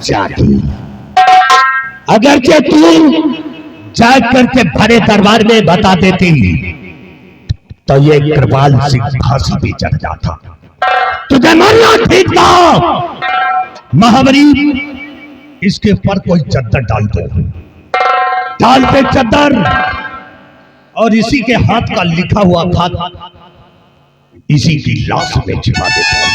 जागी। अगरचे तू जाग करके भरे दरबार में बता देती तो ये कृपाल सिंह फांसी भी चढ़ जाता। तुझे मरना ठीक था। महाबली, इसके ऊपर कोई चद्दर डाल दो, डाल पे चद्दर, और इसी के हाथ का लिखा हुआ खत इसी की लाश में छिपा देता हूं।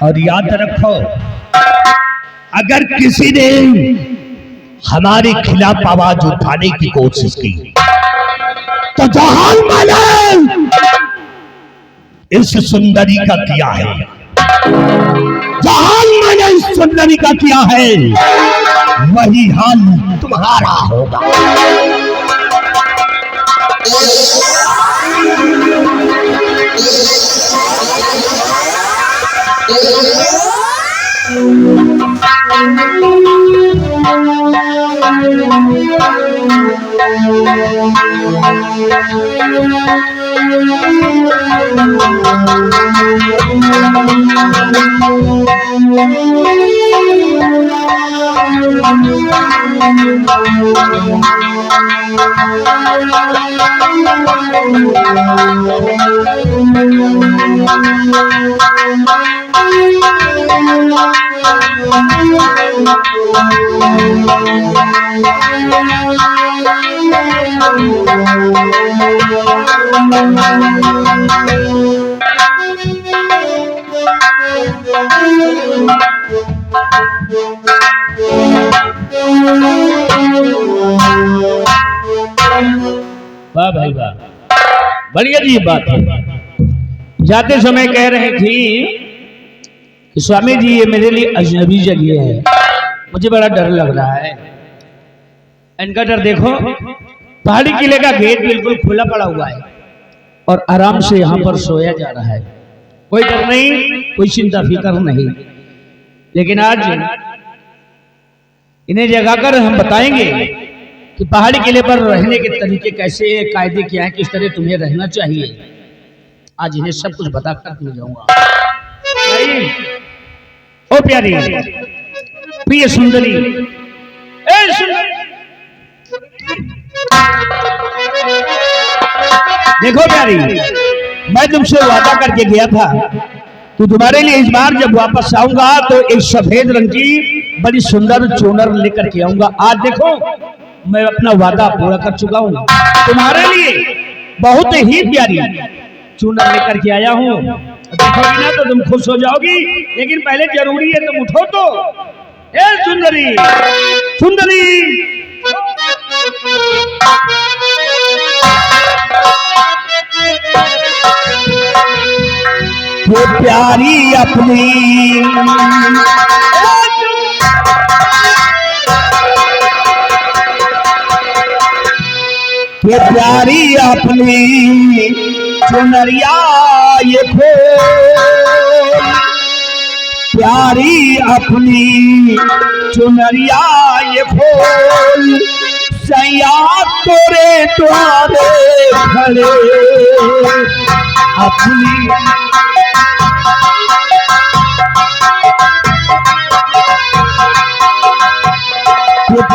और याद रखो, अगर किसी ने हमारे खिलाफ आवाज उठाने की कोशिश की तो जहां मैंने इस सुंदरी का किया है, जहां मैंने इस सुंदरी का किया है, वही हाल तुम्हारा होगा। वाह भाई वाह, बढ़िया जी बात है। जाते समय कह रहे थी कि स्वामी जी ये मेरे लिए अजनबी जगह है, मुझे बड़ा डर लग रहा है। इनका डर देखो, पहाड़ी किले का गेट बिल्कुल खुला पड़ा हुआ है और आराम से यहाँ पर सोया जा रहा है। कोई डर नहीं, कोई चिंता फिक्र नहीं। लेकिन आज इन्हें जगाकर हम बताएंगे कि पहाड़ी किले पर रहने के तरीके कैसे हैं, कायदे क्या हैं, किस तरह तुम्हें रहना चाहिए। आज इन्हें सब कुछ बताकर मैं जाऊंगा। ओ प्यारी, प्रिय सुंदरी, ए सुंदरी, देखो प्यारी, मैं तुमसे वादा करके गया था तो तुम्हारे लिए इस बार जब वापस आऊंगा तो एक सफेद रंग की बड़ी सुंदर चूनर लेकर के आऊंगा। आज देखो मैं अपना वादा पूरा कर चुका हूँ, तुम्हारे लिए बहुत ही प्यारी चूनर लेकर के आया हूँ। देखोगी ना तो तुम खुश हो जाओगी, लेकिन पहले जरूरी है तुम उठो तो। ए सुंदरी, सुंदरी, वो प्यारी अपनी ये प्यारी अपनी चुनरिया ये खोल, प्यारी अपनी चुनरिया ये खोल, सैया तोरे द्वारे खड़े अपनी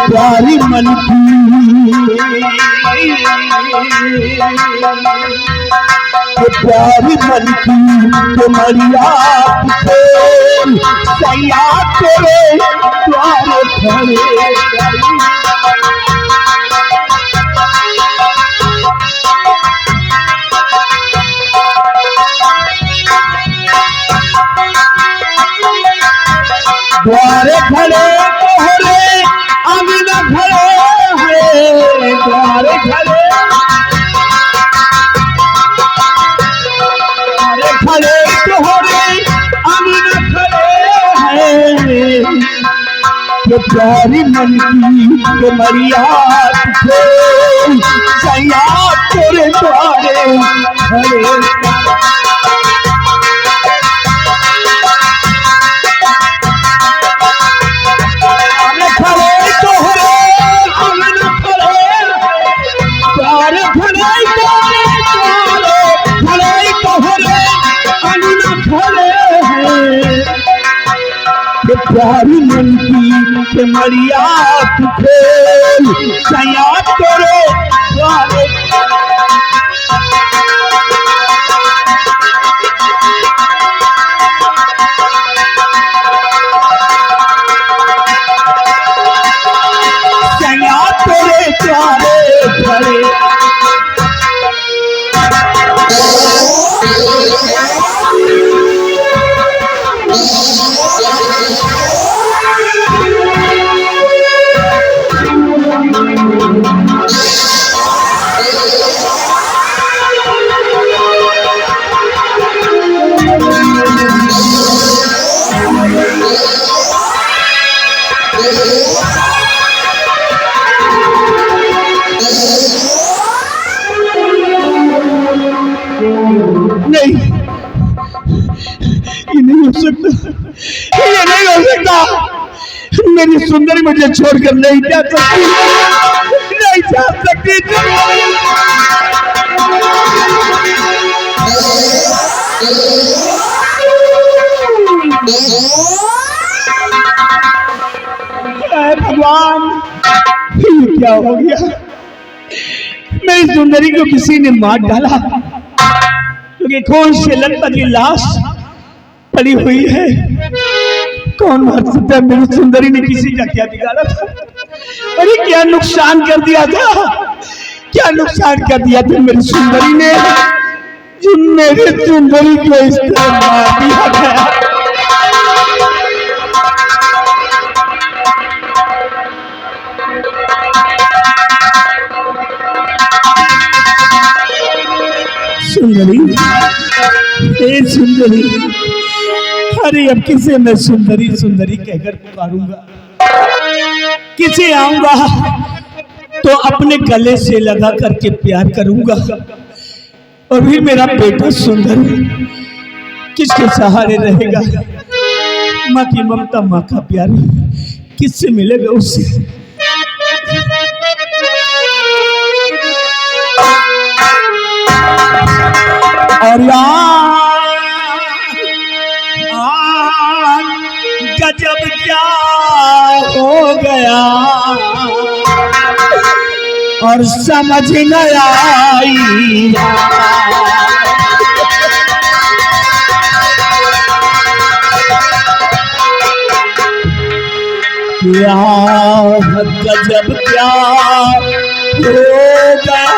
प्यारी मन की, प्यारी मन की तुम्हारिया खोल, सैया तेरे द्वारे खड़े। द्वारे खड़े तोहरे आंगन खड़े हैं, द्वारे खड़े खड़े तोहरे आंगन खड़े हैं, प्यारी मन की कमरिया खोल सैया तेरे द्वारे खड़े प्यारी मन की के मरिया खोल सैया तोरे द्वारे सैया तोरे द्वारे खड़े नहीं, ये नहीं हो सकता, ये नहीं हो सकता। मेरी सुंदरी मुझे छोड़कर नहीं जा सकती, नहीं जा सकती। भगवान, ये क्या हो गया? मेरी सुंदरी को किसी ने मार डाला, क्योंकि खून से लथपथ लाश पड़ी हुई है। कौन मार सकता है? मेरी सुंदरी ने किसी का क्या बिगाड़ा था? अरे क्या नुकसान कर दिया था, क्या नुकसान कर दिया था मेरी सुंदरी ने, जो मेरी सुंदरी को इस तरह मार दिया गया। सुंदरी, हे सुंदरी, अरे अब किसे मैं सुंदरी सुंदरी कहकर पुकारूंगा? किसे आऊंगा तो अपने गले से लगा करके प्यार करूंगा, और फिर मेरा बेटा सुंदर किसके सहारे रहेगा? माँ की ममता, माँ का प्यार किससे मिलेगा उससे? और गजब क्या हो गया और समझ न आई, क्या गजब क्या हो गया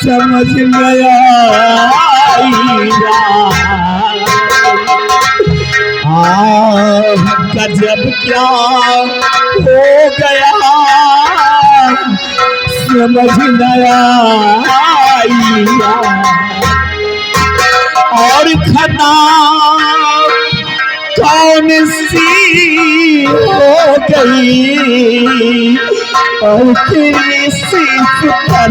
समझ न आई, गजब क्या हो गया समझ न आई, और खता कौन सी हो गई और किसी का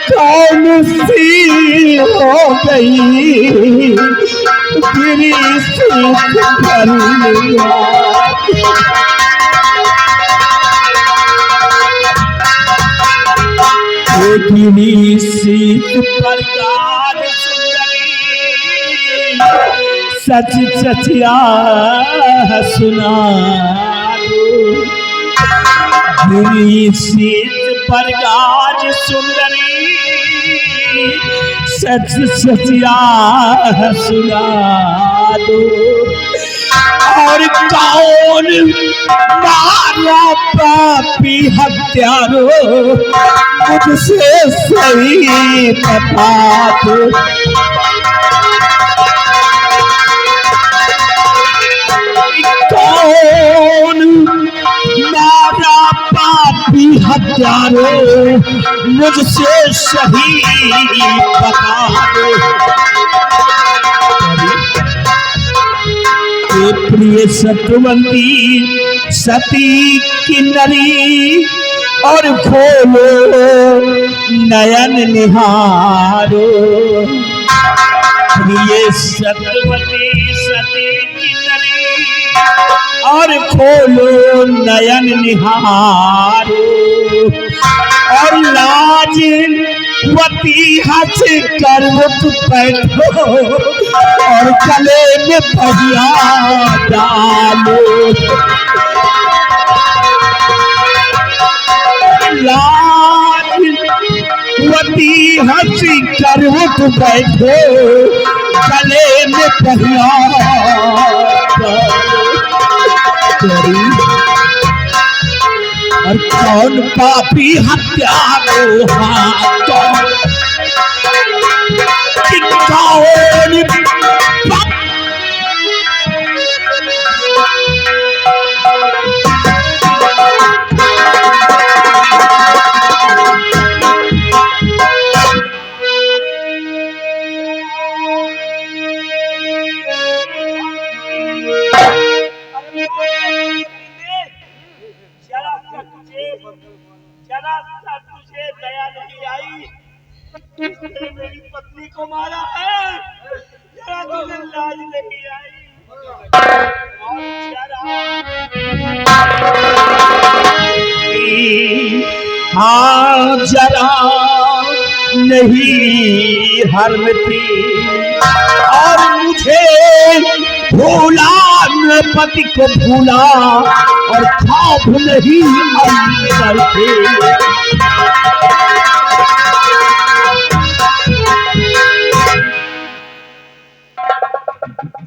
कौन सी हो गई शीत पर गाज सुंदरी सच सचिया सुना दो, शीत पर गाज सुंदरी सच सचिया सुना दो, और कौन मारा पापी हत्यारो मुझसे सही बता दो, कौन मारा पापी हत्यारो प्यारो मुझसे सही बता दो। प्रिय सतवंती सती किन्नरी और खोलो नयन निहारो। प्रिय सतवंती सती किन्नरी और खोलो नयन निहारो। और लाज वती हंस कर मुख बैठो और गले में पहिया डालो। लाज वती हंस कर मुख बैठो गले में पहिया डालो। और कौन पापी हत्या को हाथ कि कौन तुझे दया नहीं आई, इसने मेरी पत्नी को मारा है। जरा तुझे लाज नहीं आई। हाँ जरा नहीं हरमती और मुझे भूला न पति को भूला और खौफ नहीं अंदर से।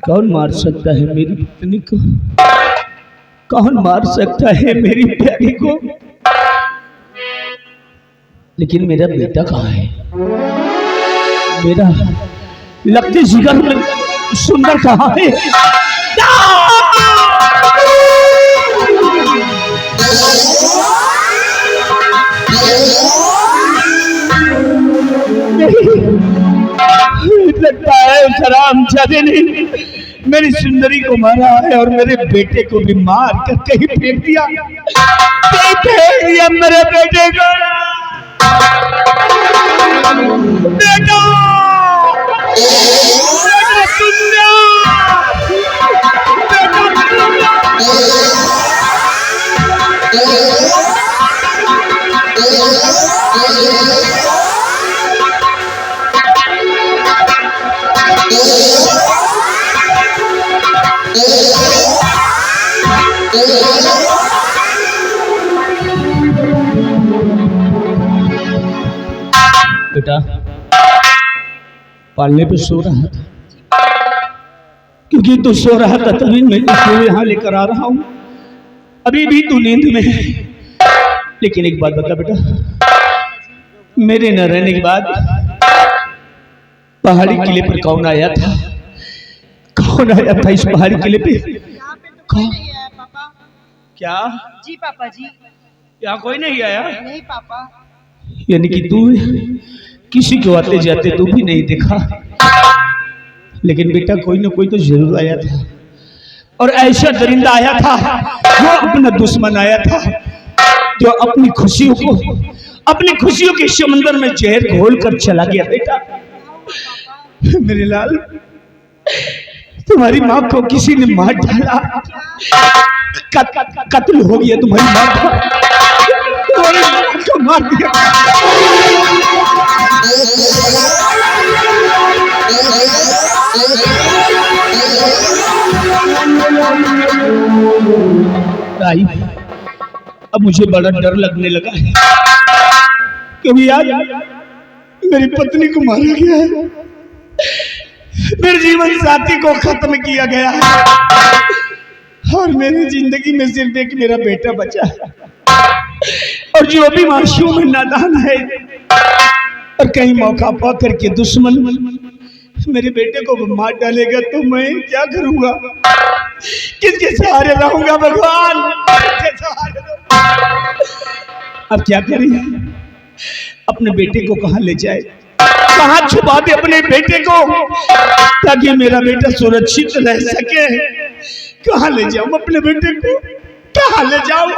कौन मार सकता है मेरी पत्नी को? कौन मार सकता है मेरी प्यारी को? लेकिन मेरा बेटा कहाँ है? मेरा लगते जिगर में सुंदर कहाँ है? लगता है हरामजादे ने मेरी सुंदरी को मारा है और मेरे बेटे को भी मार कर कहीं फेंक दिया। कहीं फेंक दिया मेरे बेटे को। बेटा बेटा पालने पे सो रहा था, क्योंकि तू सो रहा था तभी मैं इसको यहाँ लेकर आ रहा हूँ। अभी भी तू नींद में है। लेकिन एक बात बता बेटा, मेरे न रहने के बाद पहाड़ी किले पर कौन आया था? कौन आया था इस पहाड़ी किले पे? कौन? पापा। क्या? जी पापा जी। यहाँ कोई नहीं आया? नहीं पापा। यानी कि तू किसी को आते जाते तू भी नहीं देखा। लेकिन बेटा कोई ना कोई तो जरूर आया था, और ऐसा दरिंदा आया था जो अपना दुश्मन आया था, जो अपनी खुशियों के समंदर में जहर घोल कर चला गया। बेटा मेरे लाल, तुम्हारी माँ को किसी ने मार डाला, कत्ल हो गया तुम्हारी माँ का, तुम्हारी माँ को मार दिया। भाई अब मुझे बड़ा डर लगने लगा है, क्योंकि यार मेरी पत्नी को मारा गया है, मेरे जीवन साथी को खत्म किया गया है, और मेरी जिंदगी में सिर्फ एक मेरा बेटा बचा है, और जो भी मासूम नादान है, और कहीं मौका पा करके दुश्मन मेरे बेटे को मार डालेगा तो मैं क्या करूंगा? किसके सहारे रहूंगा भगवान? किसके सहारे रहूंगा? अब क्या करें? अपने बेटे को कहाँ ले जाए, कहाँ छुपा दे अपने बेटे को ताकि मेरा बेटा सुरक्षित रह सके? कहाँ ले जाऊं अपने बेटे को, कहाँ ले जाऊं?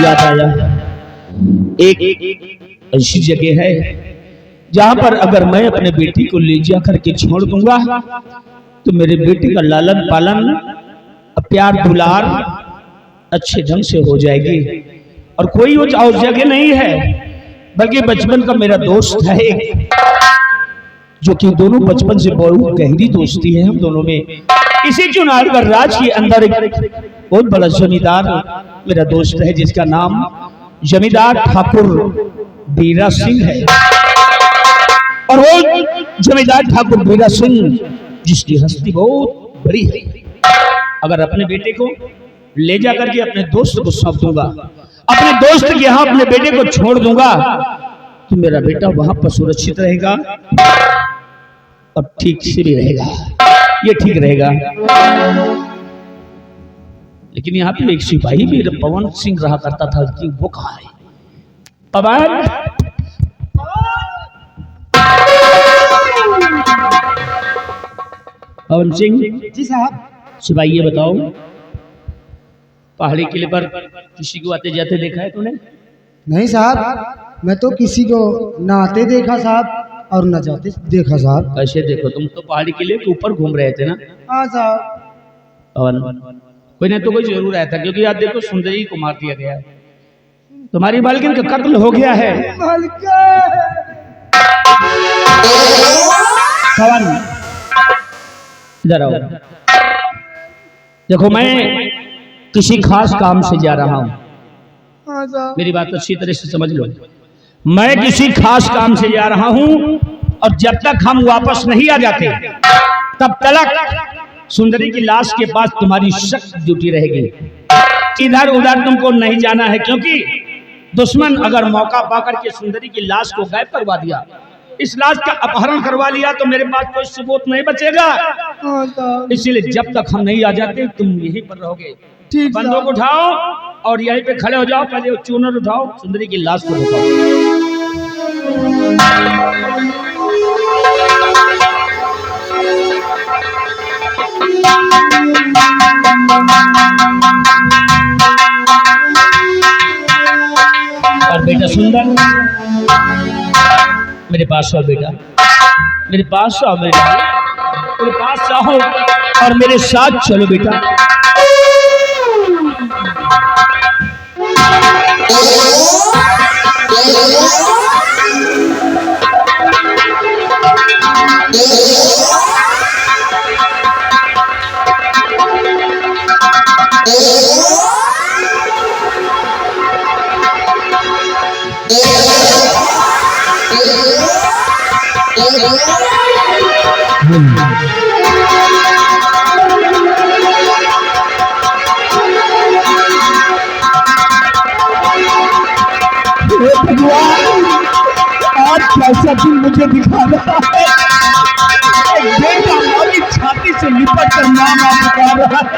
याद आया एक ऐसी जगह है जहां पर अगर मैं अपने बेटी को ले जा करके छोड़ दूंगा तो मेरे बेटे का लालन पालन, प्यार दुलार अच्छे ढंग से हो जाएगी। और कोई वो जगह नहीं है बल्कि बचपन का मेरा दोस्त है जो कि दोनों बचपन से बहुत गहरी दोस्ती है हम दोनों में। इसी चुनारगढ़ राज के अंदर एक बहुत बड़ा जमींदार मेरा दोस्त है जिसका नाम जमींदार ठाकुर बीरा सिंह है। और वो जमींदार ठाकुर बीरा सिंह जिसकी हस्ती बहुत बड़ी है, अगर अपने बेटे को ले जाकर के अपने दोस्त को सौंप दूंगा, अपने दोस्त के यहाँ अपने बेटे को छोड़ दूंगा तो मेरा बेटा वहां पर सुरक्षित रहेगा और ठीक से भी रहेगा, ये ठीक रहेगा। लेकिन यहाँ पे एक सिपाही भी पवन सिंह रहा करता था कि वो कहाँ है? पवन, पवन सिंह जी साहब। सिपाही ये बताओ, पहाड़ी किले पर किसी को आते जाते देखा है तूने? नहीं साहब, मैं तो किसी को न आते देखा साहब और न जाते देखा साहब। कैसे देखो, तुम तो पहाड़ी किले के ऊपर घूम रहे थे ना? हाँ साहब। पवन, कोई ना तो कोई जरूर आया था क्योंकि आज देखो सुंदरी को मार दिया गया, तुम्हारी मालकिन का कत्ल हो गया है। पवन इधर आओ। देखो मैं किसी खास काम से जा रहा हूँ, हाँ साहब। मेरी बात अच्छी तरह से समझ लो। मैं किसी खास काम से जा रहा हूँ और जब तक हम वापस नहीं आ जाते तब तक सुंदरी की लाश के पास तुम्हारी सख्त ड्यूटी रहेगी। इधर उधर तुमको नहीं जाना है क्योंकि दुश्मन अगर मौका पाकर के सुंदरी की लाश को गायब करवा दिया, इस लाश का अपहरण करवा लिया तो मेरे पास कोई सबूत नहीं बचेगा। हाँ साहब। इसीलिए जब तक हम नहीं आ जाते तुम यहीं पर रहोगे। ठीक बंदूक उठाओ और यहीं पे खड़े हो जाओ, पहले वो चूनर उठाओ, सुंदरी की लाश को उठाओ। और बेटा सुंदर, मेरे पास आओ बेटा, मेरे पास आओ बेटा, मेरे पास आओ और मेरे साथ चलो बेटा। आज कैसा दिन मुझे दिखा रहा है, एक बेटा माँ की छाती से लिपट कर नाम आ पुकार रहा है।